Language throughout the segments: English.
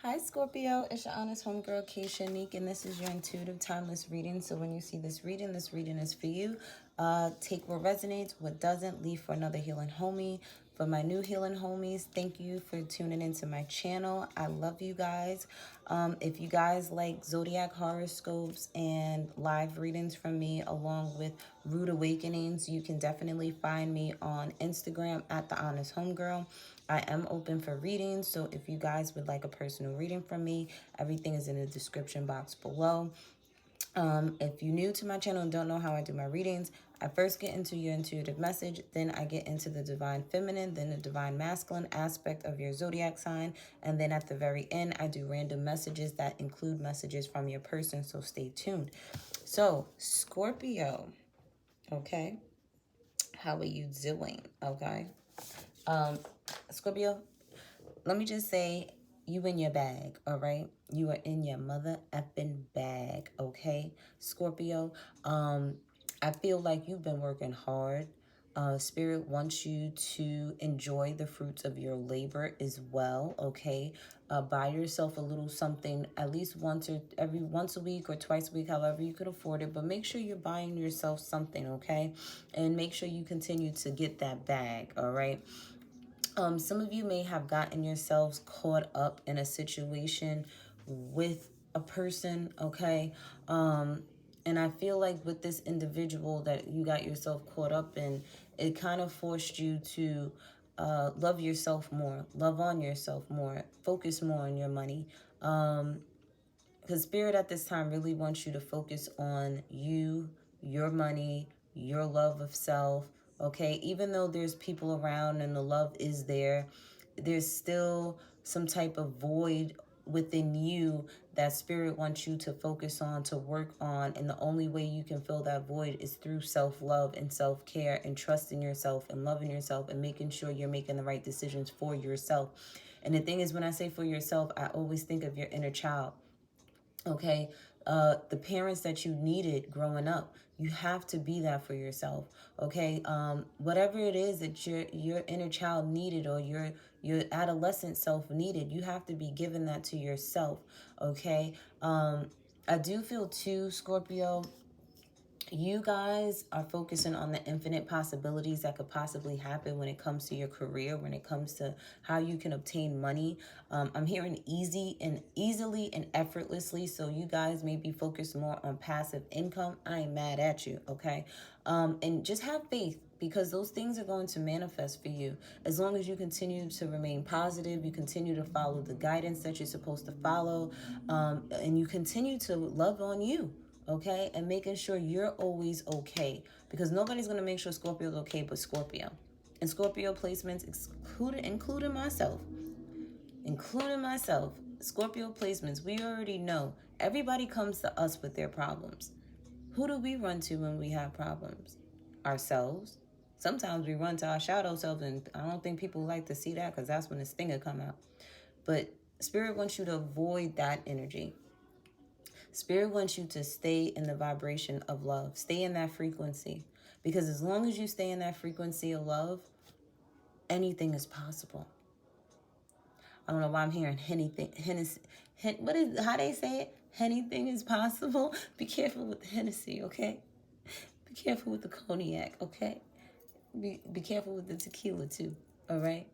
Hi Scorpio, it's your honest homegirl Keisha Neek, and this is your intuitive timeless reading. So when you see this reading is for you. Take what resonates, what doesn't, leave for another healing homie. For my new healing homies, thank you for tuning into my channel. I love you guys. If you guys like zodiac horoscopes and live readings from me along with rude awakenings, you can definitely find me on Instagram at the honest homegirl. I am open for readings, so if you guys would like a personal reading from me, everything is in the description box below. If you're new to my channel and don't know how I do my readings, I first get into your intuitive message, then I get into the divine feminine, then the divine masculine aspect of your zodiac sign, and then at the very end, I do random messages that include messages from your person, so stay tuned. So, Scorpio, okay? How are you doing, okay? Scorpio, let me just say, you in your bag, all right? You are in your mother effing bag, okay, Scorpio? I feel like you've been working hard. Spirit wants you to enjoy the fruits of your labor as well, okay? Buy yourself a little something at least once a week or twice a week, however you could afford it. But make sure you're buying yourself something, okay? And make sure you continue to get that bag, all right? Some of you may have gotten yourselves caught up in a situation with a person, okay? And I feel like with this individual that you got yourself caught up in, it kind of forced you to love yourself more, love on yourself more, focus more on your money. Because Spirit at this time really wants you to focus on you, your money, your love of self, okay? Even though there's people around and the love is there, there's still some type of void within you that Spirit wants you to focus on, to work on. And the only way you can fill that void is through self-love and self-care and trusting yourself and loving yourself and making sure you're making the right decisions for yourself. And the thing is, when I say for yourself, I always think of your inner child. Okay, the parents that you needed growing up, you have to be that for yourself. Okay, whatever it is that your inner child needed or your adolescent self needed, you have to be giving that to yourself. Okay, I do feel too, Scorpio, you guys are focusing on the infinite possibilities that could possibly happen when it comes to your career, when it comes to how you can obtain money. I'm hearing easily and effortlessly. So you guys may be focused more on passive income. I ain't mad at you, okay? And just have faith, because those things are going to manifest for you as long as you continue to remain positive, you continue to follow the guidance that you're supposed to follow, and you continue to love on you. Okay, and making sure you're always okay, because nobody's going to make sure Scorpio's okay but Scorpio. And Scorpio placements, including myself, Scorpio placements, we already know everybody comes to us with their problems. Who do we run to when we have problems? Ourselves. Sometimes we run to our shadow self, and I don't think people like to see that, because that's when the stinger come out. But Spirit wants you to avoid that energy. Spirit wants you to stay in the vibration of love. Stay in that frequency. Because as long as you stay in that frequency of love, anything is possible. I don't know why I'm hearing anything. How they say it? Anything is possible. Be careful with the Hennessy, okay? Be careful with the cognac, okay? Be careful with the tequila too, all right?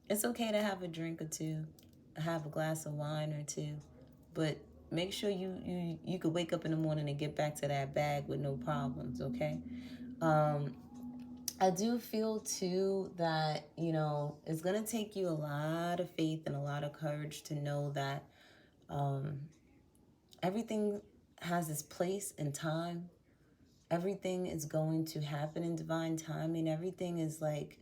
It's okay to have a drink or two, have a glass of wine or two, but make sure you could wake up in the morning and get back to that bag with no problems, okay? I do feel too that, it's going to take you a lot of faith and a lot of courage to know that everything has its place and time. Everything is going to happen in divine timing. Everything is like,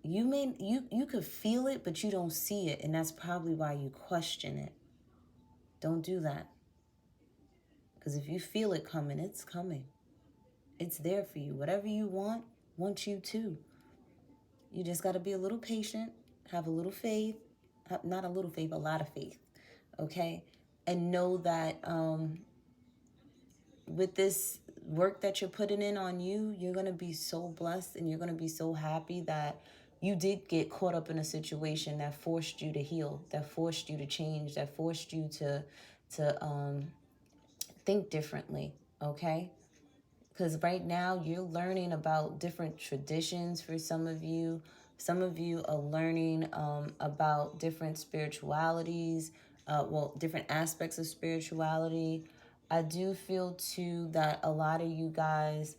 you could feel it, but you don't see it, and that's probably why you question it. Don't do that. Because if you feel it coming, it's coming. It's there for you. Whatever you want you too. You just got to be a little patient, have a little faith, not a little faith, a lot of faith, okay? And know that with this work that you're putting in on you, you're going to be so blessed and you're going to be so happy that you did get caught up in a situation that forced you to heal, that forced you to change, that forced you to think differently, okay? Because right now you're learning about different traditions for some of you. Some of you are learning about different spiritualities, different aspects of spirituality. I do feel too that a lot of you guys,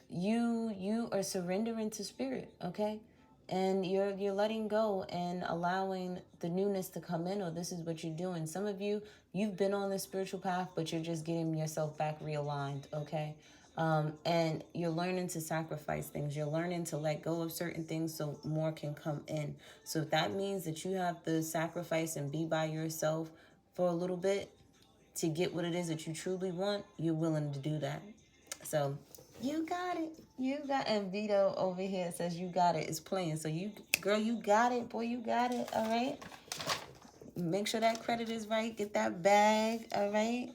you are surrendering to spirit, okay? And you're letting go and allowing the newness to come in, or this is what you're doing. Some of you, you've been on the spiritual path, but you're just getting yourself back realigned, okay? And you're learning to sacrifice things. You're learning to let go of certain things so more can come in. So if that means that you have to sacrifice and be by yourself for a little bit to get what it is that you truly want, you're willing to do that. So you got it. You got, and Vito over here says you got it. It's playing. So you, girl, you got it. Boy, you got it. All right. Make sure that credit is right. Get that bag. All right.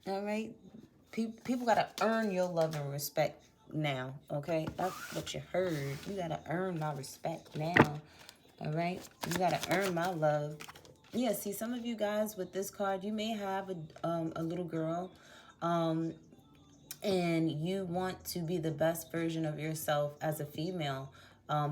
All right. People got to earn your love and respect now. Okay. That's what you heard. You got to earn my respect now. All right. You got to earn my love. Yeah. See, some of you guys with this card, you may have a little girl. And you want to be the best version of yourself as a female,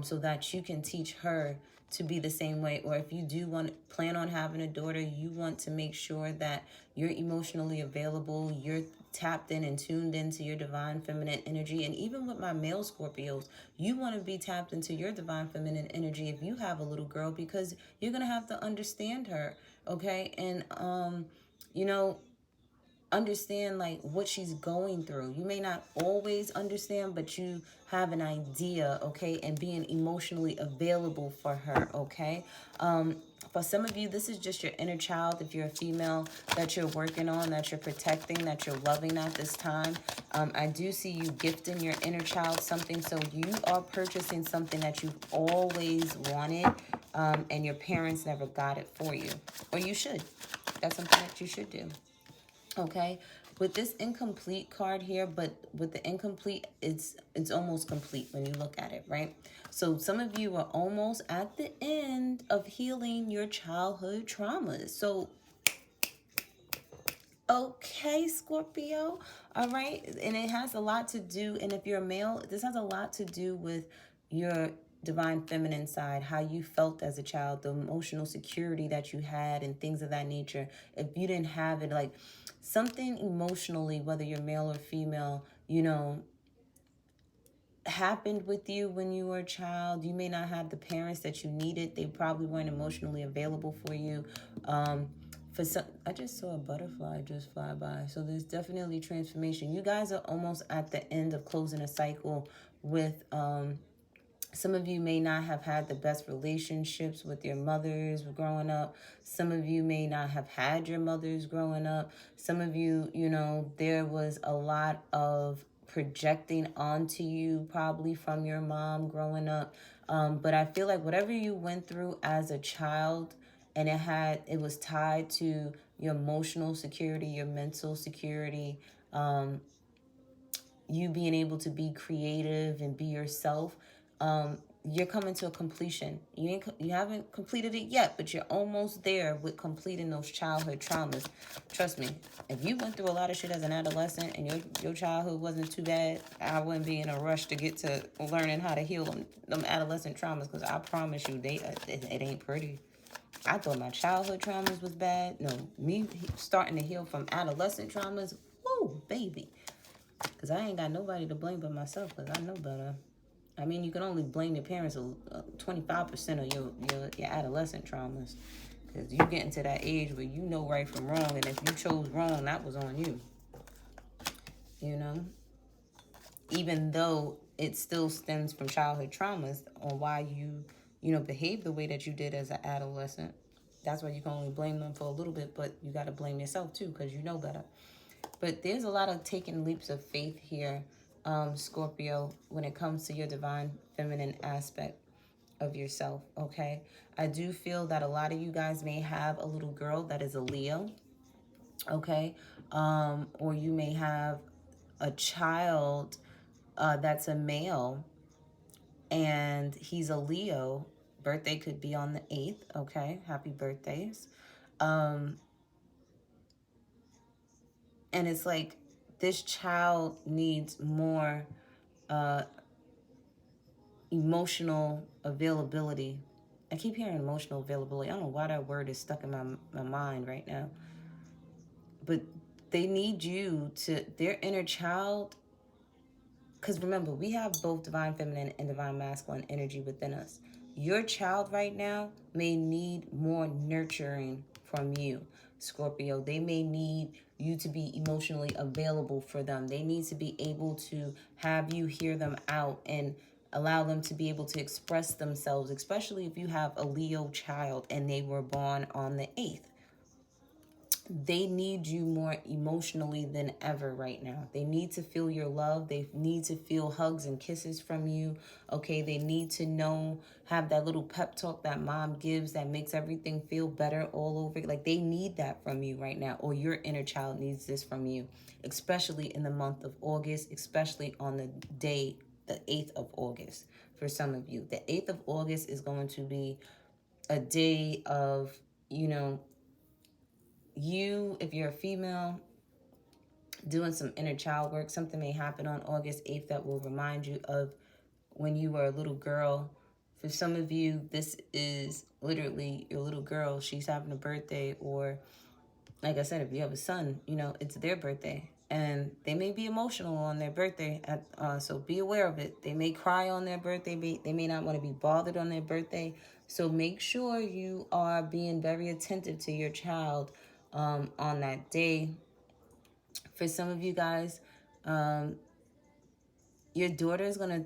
so that you can teach her to be the same way. Or if you do plan on having a daughter, you want to make sure that you're emotionally available, you're tapped in and tuned into your divine feminine energy. And even with my male Scorpios, you want to be tapped into your divine feminine energy if you have a little girl, because you're going to have to understand her, okay? And, understand like what she's going through. You may not always understand, but you have an idea, okay? And being emotionally available for her, okay? For some of you, this is just your inner child, if you're a female, that you're working on, that you're protecting, that you're loving at this time. I do see you gifting your inner child something. So you are purchasing something that you've always wanted, and your parents never got it for you. Or you should. That's something that you should do. Okay, with this incomplete card here, but with the incomplete, it's almost complete when you look at it, right? So some of you are almost at the end of healing your childhood traumas. So, okay, Scorpio, all right? And it has a lot to do, and if you're a male, this has a lot to do with your divine feminine side, how you felt as a child, the emotional security that you had and things of that nature. If you didn't have it, like something emotionally, whether you're male or female, happened with you when you were a child. You may not have the parents that you needed. They probably weren't emotionally available for you. For some, I just saw a butterfly just fly by. So there's definitely transformation. You guys are almost at the end of closing a cycle with, some of you may not have had the best relationships with your mothers growing up. Some of you may not have had your mothers growing up. Some of you, there was a lot of projecting onto you probably from your mom growing up. But I feel like whatever you went through as a child, and it was tied to your emotional security, your mental security, you being able to be creative and be yourself, you're coming to a completion. You haven't completed it yet, but you're almost there with completing those childhood traumas. Trust me, if you went through a lot of shit as an adolescent and your childhood wasn't too bad, I wouldn't be in a rush to get to learning how to heal them adolescent traumas, because I promise you, it ain't pretty. I thought my childhood traumas was bad. No, me starting to heal from adolescent traumas, woo, baby. Because I ain't got nobody to blame but myself, because I know better. I mean, you can only blame your parents 25% of your adolescent traumas. Because you get into that age where you know right from wrong, and if you chose wrong, that was on you. Even though it still stems from childhood traumas on why you behave the way that you did as an adolescent. That's why you can only blame them for a little bit, but you got to blame yourself too, because you know better. But there's a lot of taking leaps of faith here, Scorpio, when it comes to your divine feminine aspect of yourself, okay? I do feel that a lot of you guys may have a little girl that is a Leo, okay? Or you may have a child that's a male, and he's a Leo. Birthday could be on the 8th, okay? Happy birthdays. And it's like this child needs more emotional availability. I keep hearing emotional availability. I don't know why that word is stuck in my mind right now. But they need you to, their inner child, because remember, we have both divine feminine and divine masculine energy within us. Your child right now may need more nurturing from you, Scorpio. They may need you to be emotionally available for them. They need to be able to have you hear them out and allow them to be able to express themselves, especially if you have a Leo child and they were born on the 8th. They need you more emotionally than ever right now. They need to feel your love. They need to feel hugs and kisses from you. Okay, they need to know, have that little pep talk that mom gives that makes everything feel better all over. Like, they need that from you right now, or your inner child needs this from you, especially in the month of August, especially on the day, the 8th of August. For some of you, the 8th of August is going to be a day of, you know, you, if you're a female, doing some inner child work. Something may happen on August 8th that will remind you of when you were a little girl. For some of you, this is literally your little girl. She's having a birthday, or like I said, if you have a son, you know, it's their birthday. And they may be emotional on their birthday, so be aware of it. They may cry on their birthday. They may not want to be bothered on their birthday. So make sure you are being very attentive to your child on that day. For some of you guys, your daughter is going to,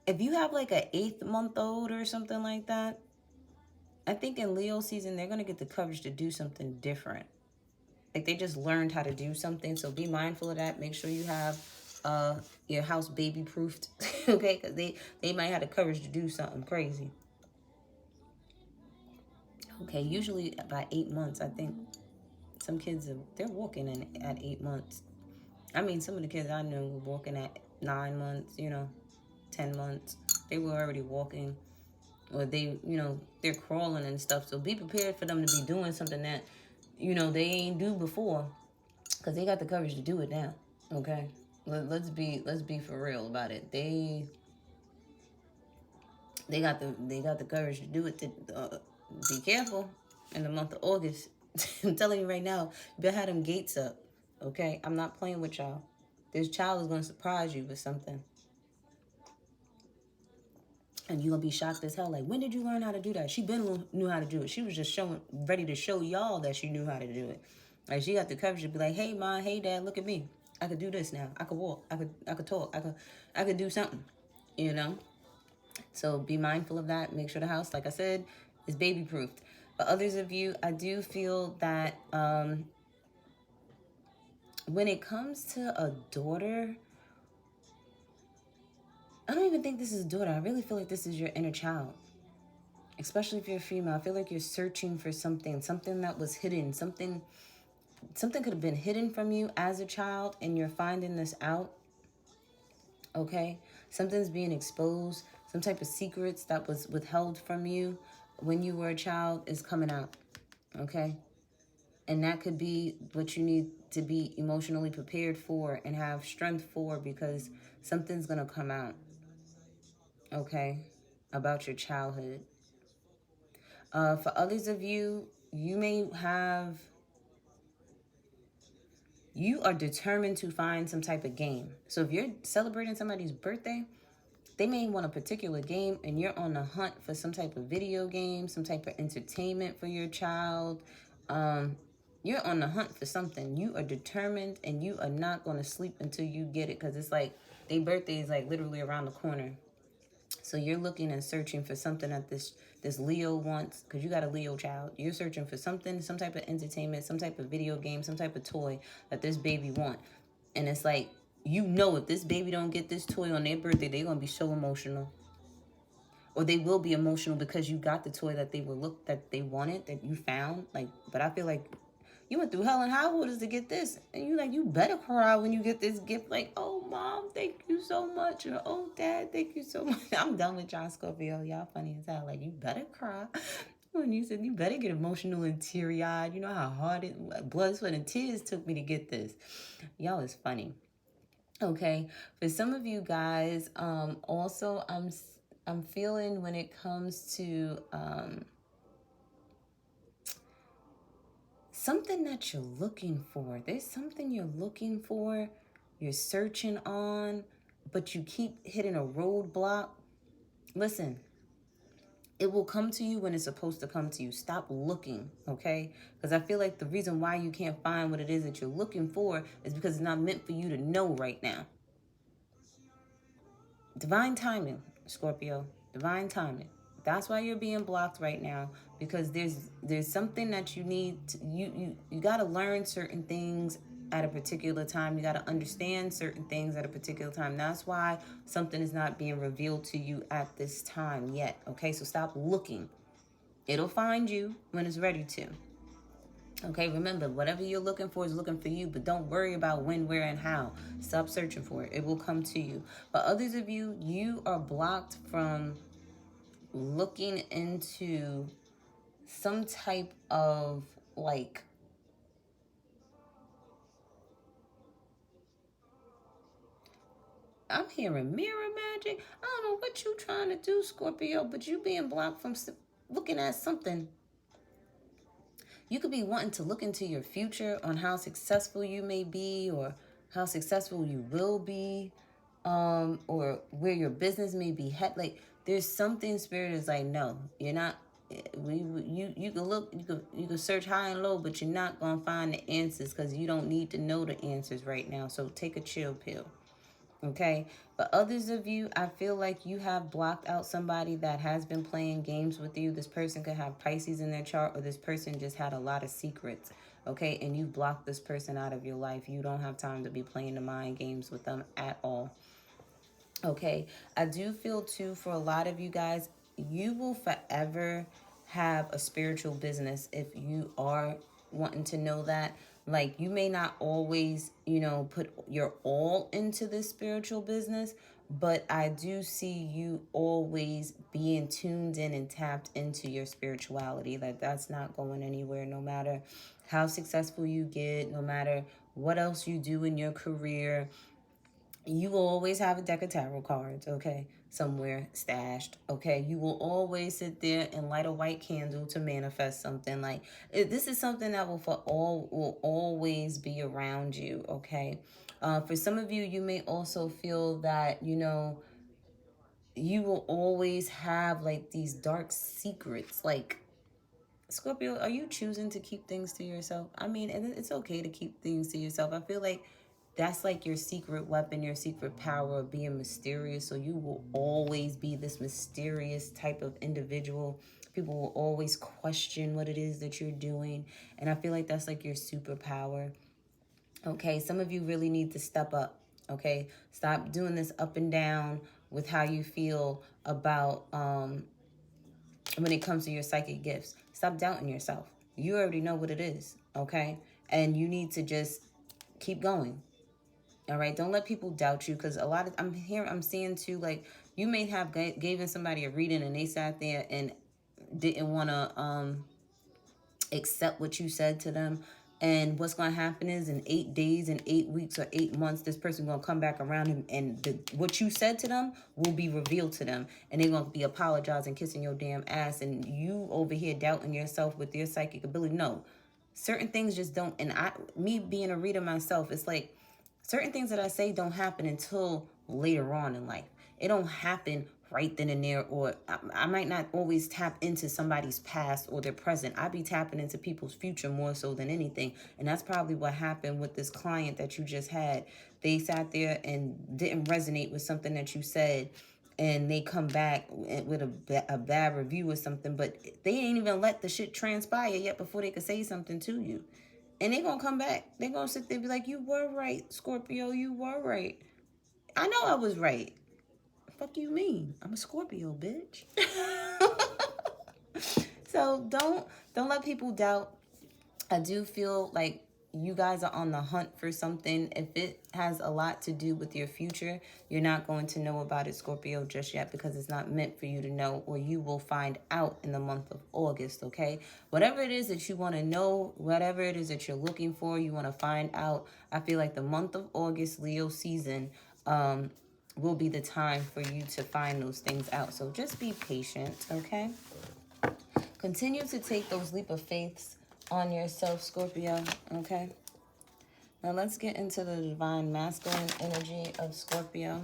if you have like an 8-month-old or something like that, I think in Leo season, they're going to get the courage to do something different. Like, they just learned how to do something. So be mindful of that. Make sure you have your house baby proofed, okay? Because they might have the courage to do something crazy. Okay, usually by 8 months, I think some kids, they're walking at 8 months. I mean, some of the kids I knew were walking at 9 months, you know, 10 months. They were already walking, or they, you know, they're crawling and stuff. So be prepared for them to be doing something that, you know, they ain't do before, because they got the courage to do it now. Okay, let's be for real about it. They got the courage to do it. To be careful in the month of August. I'm telling you right now, you better have them gates up. Okay, I'm not playing with y'all. This child is gonna surprise you with something, and you're gonna be shocked as hell. Like, when did you learn how to do that? She been knew how to do it. She was just ready to show y'all that she knew how to do it. Like, she got the courage to be like, hey mom, hey dad, look at me. I could do this now. I could walk. I could talk. I could do something. You know. So be mindful of that. Make sure the house, like I said, is baby proofed. But others of you, I do feel that when it comes to a daughter, I don't even think this is a daughter. I really feel like this is your inner child. Especially if you're a female. I feel like you're searching for something that was hidden. Something could have been hidden from you as a child, and you're finding this out. Okay? Something's being exposed. Some type of secrets that was withheld from you when you were a child is coming out. Okay? And that could be what you need to be emotionally prepared for and have strength for, because something's going to come out. Okay? About your childhood. For others of you, you are determined to find some type of game. So if you're celebrating somebody's birthday, they may want a particular game, and you're on the hunt for some type of video game, some type of entertainment for your child. You're on the hunt for something. You are determined, and you are not going to sleep until you get it, because it's like their birthday is like literally around the corner. So you're looking and searching for something that this Leo wants, because you got a Leo child. You're searching for something, some type of entertainment, some type of video game, some type of toy that this baby want. And it's like, you know, if this baby don't get this toy on their birthday, they're going to be so emotional. Or they will be emotional because you got the toy that they wanted, that you found. Like, but I feel like You went through hell and high waters to get this. And you like, you better cry when you get this gift. Like, oh, Mom, thank you so much. Or, oh, Dad, thank you so much. I'm done with y'all, Scorpio. Y'all funny as hell. Like, you better cry. When you said you better get emotional and teary-eyed. You know how hard it, blood, sweat, and tears took me to get this. Y'all is funny. Okay. For some of you guys, also, I'm feeling when it comes to... something that you're looking for. There's something you're looking for, you're searching on, but you keep hitting a roadblock. Listen, it will come to you when it's supposed to come to you. Stop looking, okay? Because I feel like the reason why you can't find what it is that you're looking for is because it's not meant for you to know right now. Divine timing, Scorpio. Divine timing. That's why you're being blocked right now, because there's something that you need to, you got to learn certain things at a particular time. You got to understand certain things at a particular time. That's why something is not being revealed to you at this time yet. Okay, so stop looking. It'll find you when it's ready to. Okay, remember, whatever you're looking for is looking for you, but don't worry about when, where, and how. Stop searching for it. It will come to you. But others of you, you are blocked from looking into some type of like I'm hearing mirror magic. I don't know what you trying to do, Scorpio, but you being blocked from looking at something. You could be wanting to look into your future on how successful you may be or how successful you will be, or where your business may be like there's something Spirit is like, no, you're not. You can look, you can search high and low, but you're not gonna find the answers because you don't need to know the answers right now. So take a chill pill. Okay, but others of you, I feel like you have blocked out somebody that has been playing games with you. This person could have Pisces in their chart, or this person just had a lot of secrets. Okay, and you blocked this person out of your life. You don't have time to be playing the mind games with them at all. Okay, I do feel too, for a lot of you guys, you will forever have a spiritual business if you are wanting to know that. Like, you may not always, put your all into this spiritual business, but I do see you always being tuned in and tapped into your spirituality. Like, that's not going anywhere, no matter how successful you get, no matter what else you do in your career. You will always have a deck of tarot cards, okay, somewhere stashed, okay? You will always sit there and light a white candle to manifest something. Like, this is something that will always be around you, okay? For some of you, you may also feel that, you will always have, like, these dark secrets. Like, Scorpio, are you choosing to keep things to yourself? I mean, and it's okay to keep things to yourself. I feel like that's like your secret weapon, your secret power of being mysterious. So you will always be this mysterious type of individual. People will always question what it is that you're doing. And I feel like that's like your superpower. Okay, some of you really need to step up. Okay, stop doing this up and down with how you feel about when it comes to your psychic gifts. Stop doubting yourself. You already know what it is, okay? And you need to just keep going. All right, don't let people doubt you, because a lot of I'm seeing too, like, you may have given somebody a reading and they sat there and didn't want to accept what you said to them. And what's going to happen is in 8 days, in 8 weeks, or 8 months, this person going to come back around and what you said to them will be revealed to them. And they're going to be apologizing, kissing your damn ass. And you over here doubting yourself with your psychic ability. No, certain things just don't. And me being a reader myself, it's like certain things that I say don't happen until later on in life. It don't happen right then and there, or I might not always tap into somebody's past or their present. I be tapping into people's future more so than anything. And that's probably what happened with this client that you just had. They sat there and didn't resonate with something that you said, and they come back with a bad review or something, but they ain't even let the shit transpire yet before they could say something to you. And they gonna come back. They gonna sit there and be like, you were right, Scorpio, you were right. I know I was right. Fuck you mean? I'm a Scorpio, bitch. So don't let people doubt I do feel like you guys are on the hunt for something. If it has a lot to do with your future, you're not going to know about it, Scorpio, just yet, because it's not meant for you to know, or you will find out in the month of August, okay? Whatever it is that you want to know, whatever it is that you're looking for, you want to find out, I feel like the month of August, Leo season, will be the time for you to find those things out. So just be patient, okay? Continue to take those leap of faiths on yourself, Scorpio, okay? Now let's get into the divine masculine energy of Scorpio.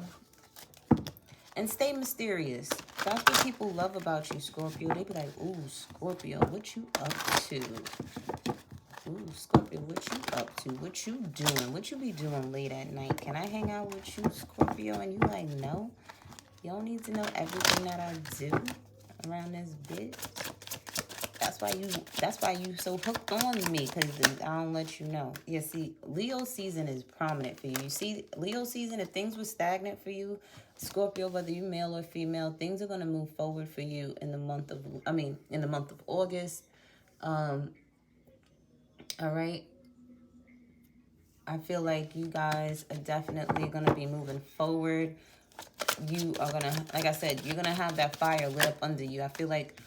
And stay mysterious. That's what people love about you, Scorpio. They be like, ooh, Scorpio, what you up to? Ooh, Scorpio, what you up to? What you doing? What you be doing late at night? Can I hang out with you, Scorpio? And you like, no. You don't need to know everything that I do around this bitch. That's why you so hooked on me, because I don't let you know. Yeah, see, Leo season is prominent for you. You see, Leo season, if things were stagnant for you, Scorpio, whether you male or female, things are going to move forward for you in the month of, in the month of August. All right. I feel like you guys are definitely going to be moving forward. You are going to, like I said, you're going to have that fire lit up under you. I feel like,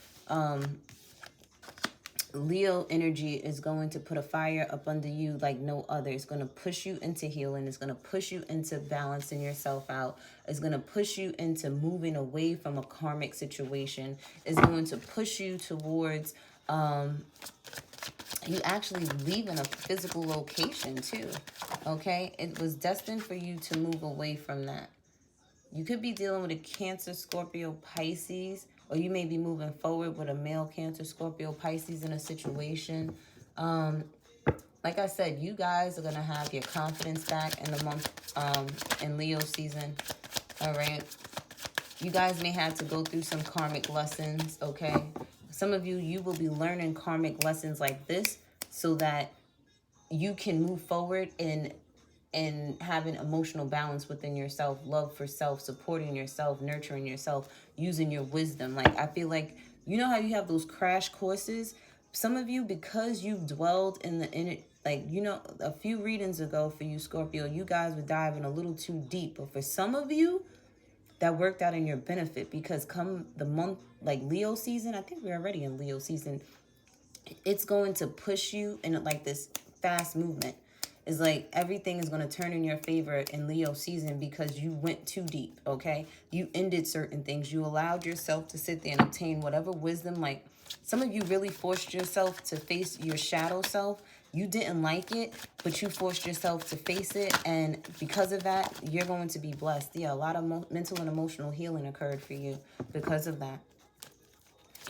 Leo energy is going to put a fire up under you like no other. It's going to push you into healing. It's going to push you into balancing yourself out. It's going to push you into moving away from a karmic situation. It's going to push you towards you actually leaving a physical location too. Okay? It was destined for you to move away from that. You could be dealing with a Cancer, Scorpio, Pisces, or you may be moving forward with a male Cancer, Scorpio, Pisces in a situation. Like I said, you guys are going to have your confidence back in the month in Leo season. All right. You guys may have to go through some karmic lessons, okay? Some of you will be learning karmic lessons like this so that you can move forward and having emotional balance within yourself, love for self, supporting yourself, nurturing yourself, using your wisdom. Like, I feel like, you know how you have those crash courses? Some of you, because you've dwelled in the inner, like, you know, a few readings ago for you, Scorpio, you guys were diving a little too deep. But for some of you, that worked out in your benefit, because come the month, like Leo season, I think we're already in Leo season, it's going to push you in like this fast movement. It's like everything is going to turn in your favor in Leo season because you went too deep, okay? You ended certain things. You allowed yourself to sit there and obtain whatever wisdom. Like, some of you really forced yourself to face your shadow self. You didn't like it, but you forced yourself to face it. And because of that, you're going to be blessed. Yeah, a lot of mental and emotional healing occurred for you because of that.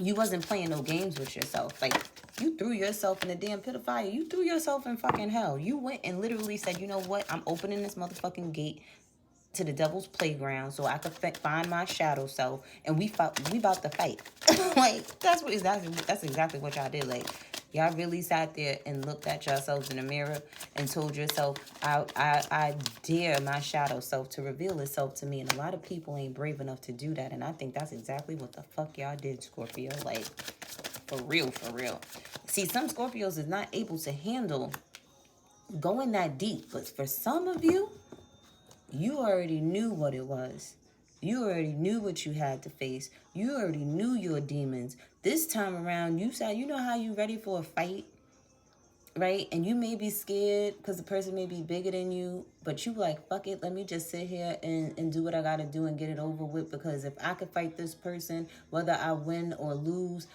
You wasn't playing no games with yourself. Like, you threw yourself in the damn pit of fire. You threw yourself in fucking hell. You went and literally said, you know what? I'm opening this motherfucking gate to the devil's playground so I could find my shadow self, and we about to fight. Like, that's exactly what y'all did. Like, y'all really sat there and looked at yourselves in the mirror and told yourself, I dare my shadow self to reveal itself to me. And a lot of people ain't brave enough to do that. And I think that's exactly what the fuck y'all did, Scorpio. Like, for real, for real. See, some Scorpios is not able to handle going that deep. But for some of you, you already knew what it was. You already knew what you had to face. You already knew your demons. This time around, you said, you know how you ready for a fight, right? And you may be scared because the person may be bigger than you, but you like, fuck it, let me just sit here and do what I gotta do and get it over with, because if I could fight this person, whether I win or lose,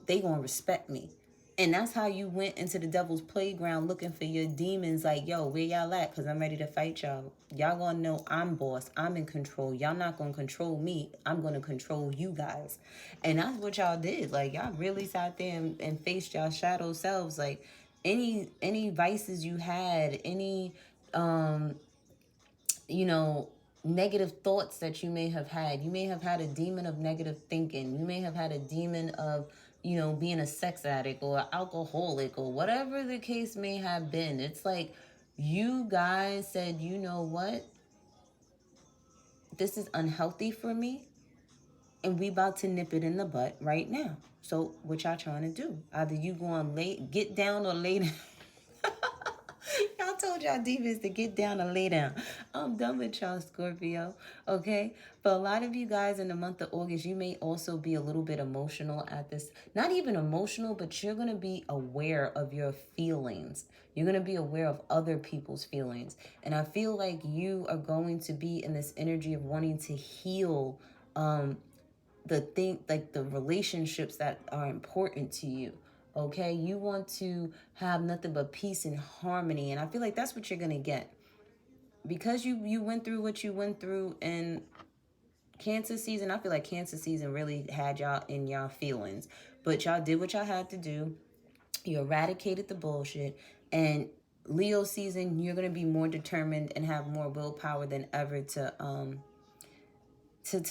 they gonna respect me. And that's how you went into the devil's playground looking for your demons. Like, yo, where y'all at? Because I'm ready to fight y'all. Y'all gonna know I'm boss. I'm in control. Y'all not gonna control me. I'm gonna control you guys. And that's what y'all did. Like, y'all really sat there and faced y'all shadow selves. Like, any vices you had, any, you know, negative thoughts that you may have had. You may have had a demon of negative thinking. You may have had a demon of, you know, being a sex addict or alcoholic or whatever the case may have been. It's like you guys said, you know what? This is unhealthy for me. And we about to nip it in the butt right now. So what y'all trying to do? Either you going to get down or lay down. Y'all told y'all demons to get down and lay down. I'm done with y'all, Scorpio. Okay? For a lot of you guys in the month of August, you may also be a little bit emotional at this. Not even emotional, but you're going to be aware of your feelings. You're going to be aware of other people's feelings. And I feel like you are going to be in this energy of wanting to heal the relationships that are important to you. Okay, you want to have nothing but peace and harmony, and I feel like that's what you're gonna get because you went through what you went through in Cancer season. I feel like Cancer season really had y'all in y'all feelings, but y'all did what y'all had to do. You eradicated the bullshit, and Leo season, you're gonna be more determined and have more willpower than ever to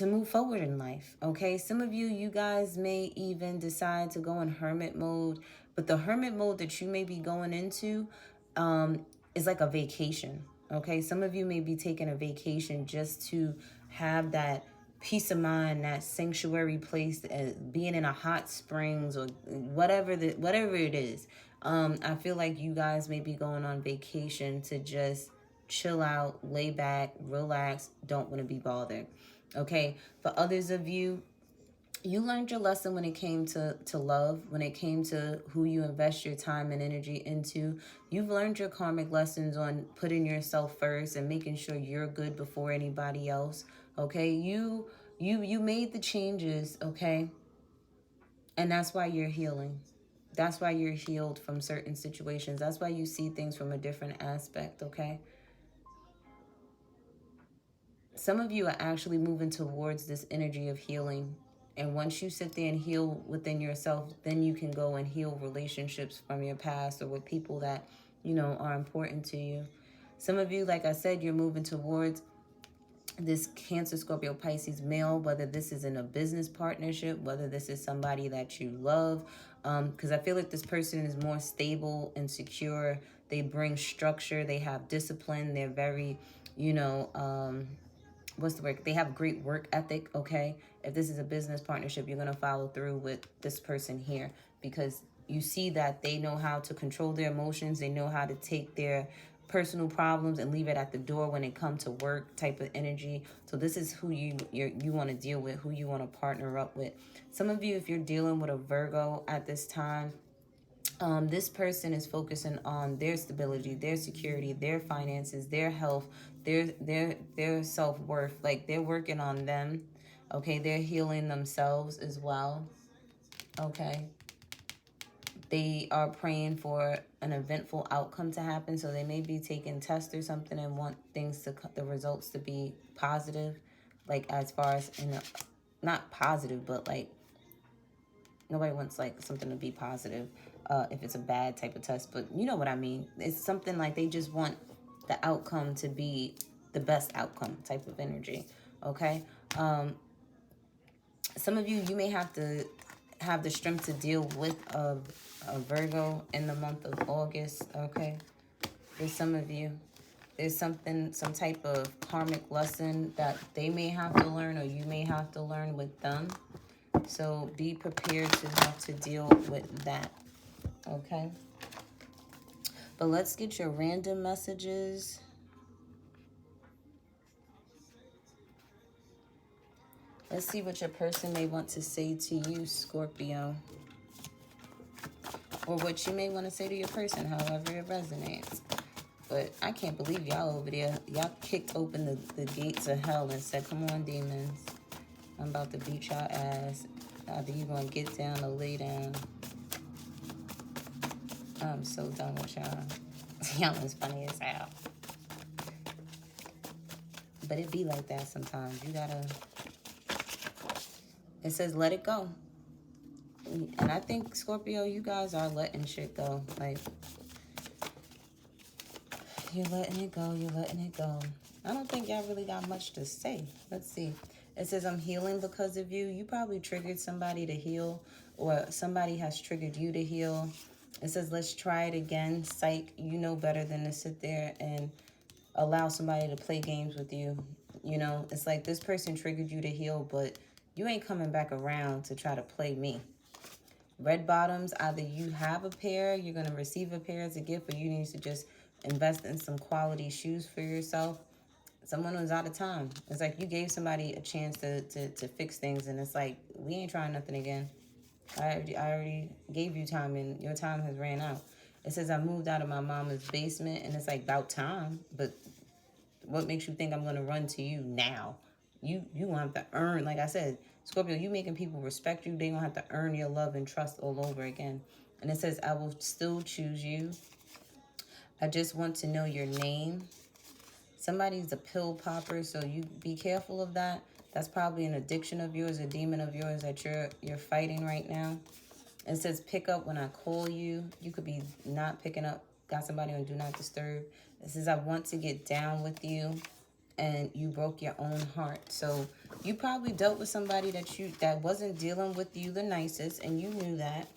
move forward in life. Okay, some of you guys may even decide to go in hermit mode, but the hermit mode that you may be going into is like a vacation. Okay, some of you may be taking a vacation just to have that peace of mind, that sanctuary place, being in a hot springs or whatever it is. I feel like you guys may be going on vacation to just chill out, lay back, relax, don't want to be bothered. Okay, for others of you, you learned your lesson when it came to love, when it came to who you invest your time and energy into. You've learned your karmic lessons on putting yourself first and making sure you're good before anybody else. Okay, you made the changes, okay? And that's why you're healing. That's why you're healed from certain situations. That's why you see things from a different aspect, okay? Some of you are actually moving towards this energy of healing. And once you sit there and heal within yourself, then you can go and heal relationships from your past or with people that, are important to you. Some of you, like I said, you're moving towards this Cancer, Scorpio, Pisces male, whether this is in a business partnership, whether this is somebody that you love. Because I feel like this person is more stable and secure. They bring structure. They have discipline. They're very, what's the word? They have great work ethic, okay? If this is a business partnership, you're going to follow through with this person here because you see that they know how to control their emotions. They know how to take their personal problems and leave it at the door when it comes to work type of energy. So this is who you want to deal with, who you want to partner up with. Some of you, if you're dealing with a Virgo at this time, this person is focusing on their stability, their security, their finances, their health, their self-worth. Like they're working on them. Okay, they're healing themselves as well. Okay. They are praying for an eventful outcome to happen. So they may be taking tests or something and want the results to be positive. Like as far as, not positive, but like nobody wants like something to be positive if it's a bad type of test, but you know what I mean. It's something like they just want the outcome to be the best outcome type of energy, okay? Some of you may have to have the strength to deal with a Virgo in the month of August, okay? There's some of you. There's some type of karmic lesson that they may have to learn or you may have to learn with them. So be prepared to have to deal with that, okay? But let's get your random messages. Let's see what your person may want to say to you, Scorpio. Or what you may want to say to your person, however it resonates. But I can't believe y'all over there. Y'all kicked open the gates of hell and said, come on, demons. I'm about to beat y'all ass. Either you going to get down or lay down. I'm so done with y'all. Y'all is funny as hell. But it be like that sometimes. You gotta... It says let it go. And I think, Scorpio, you guys are letting shit go. Like, you're letting it go. You're letting it go. I don't think y'all really got much to say. Let's see. It says, I'm healing because of you. You probably triggered somebody to heal, or somebody has triggered you to heal. It says, let's try it again. Psych, you know better than to sit there and allow somebody to play games with you. You know, it's like this person triggered you to heal, but you ain't coming back around to try to play me. Red bottoms, either you have a pair, you're going to receive a pair as a gift, or you need to just invest in some quality shoes for yourself. Someone was out of time. It's like you gave somebody a chance to fix things, and it's like, we ain't trying nothing again. I already gave you time, and your time has ran out. It says, I moved out of my mama's basement, and it's like, about time. But what makes you think I'm going to run to you now? You going to have to earn, like I said, Scorpio, you making people respect you. They going to have to earn your love and trust all over again. And it says, I will still choose you. I just want to know your name. Somebody's a pill popper, so you be careful of that. That's probably an addiction of yours, a demon of yours that you're fighting right now. It says pick up when I call you. You could be not picking up. Got somebody on Do Not Disturb. It says I want to get down with you, and you broke your own heart. So you probably dealt with somebody that wasn't dealing with you the nicest, and you knew that,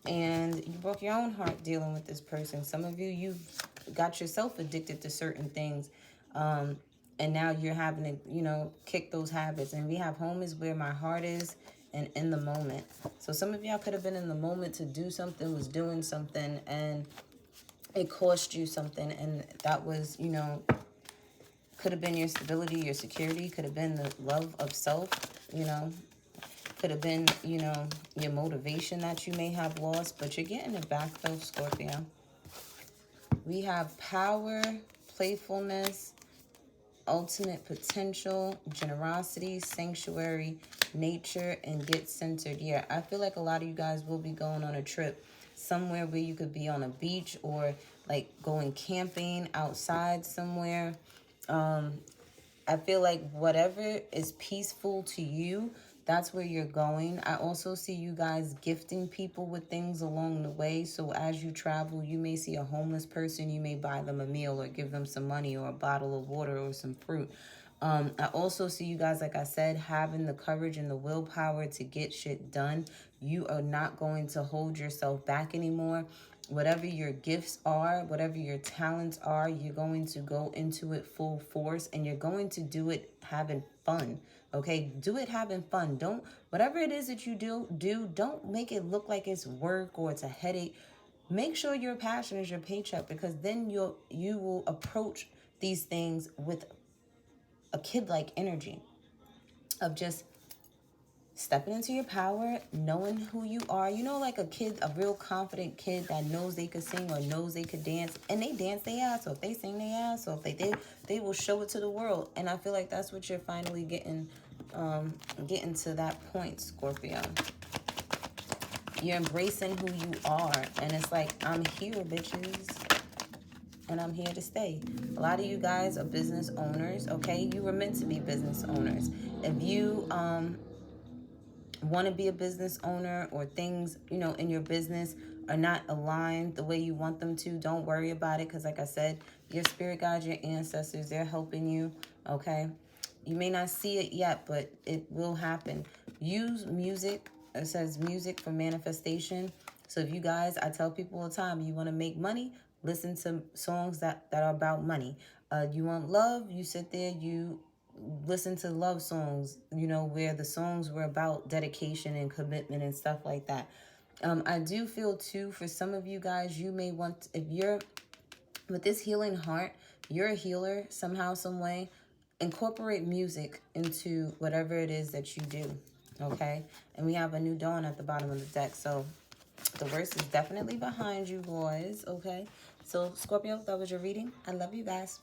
and you broke your own heart dealing with this person. Some of you, you've got yourself addicted to certain things. And now you're having to, kick those habits. And we have home is where my heart is, and in the moment. So some of y'all could have been in the moment to do something, was doing something, and it cost you something. And that was, could have been your stability, your security, could have been the love of self, could have been, your motivation that you may have lost, but you're getting it back though, Scorpio. We have power, playfulness, ultimate potential, generosity, sanctuary, nature, and get centered. Yeah, I feel like a lot of you guys will be going on a trip somewhere where you could be on a beach or like going camping outside somewhere. I feel like whatever is peaceful to you, that's where you're going. I also see you guys gifting people with things along the way. So as you travel, you may see a homeless person. You may buy them a meal or give them some money or a bottle of water or some fruit. I also see you guys, like I said, having the courage and the willpower to get shit done. You are not going to hold yourself back anymore. Whatever your gifts are, whatever your talents are, you're going to go into it full force, and you're going to do it having fun. Okay, do it having fun. Whatever it is that you do, don't make it look like it's work or it's a headache. Make sure your passion is your paycheck, because then you will approach these things with a kid-like energy of just stepping into your power, knowing who you are. Like a kid, a real confident kid that knows they could sing or knows they could dance, and they dance their ass off. They sing their ass off. They will show it to the world. And I feel like that's what you're finally getting to that point, Scorpio. You're embracing who you are, and it's like, I'm here, bitches, and I'm here to stay. A lot of you guys are business owners, okay? You were meant to be business owners. If you want to be a business owner, or things, in your business are not aligned the way you want them to, don't worry about it, because like I said, your spirit guides, your ancestors, they're helping you, okay? You may not see it yet, but it will happen. Use music. It says music for manifestation. So if you guys, I tell people all the time, you want to make money, listen to songs that are about money. You want love, you sit there, you listen to love songs, where the songs were about dedication and commitment and stuff like that. I do feel too, for some of you guys, you may want, if you're with this healing heart, you're a healer somehow, some way, incorporate music into whatever it is that you do, okay? And we have a new dawn at the bottom of the deck, so the worst is definitely behind you, boys, okay? So, Scorpio, that was your reading. I love you guys.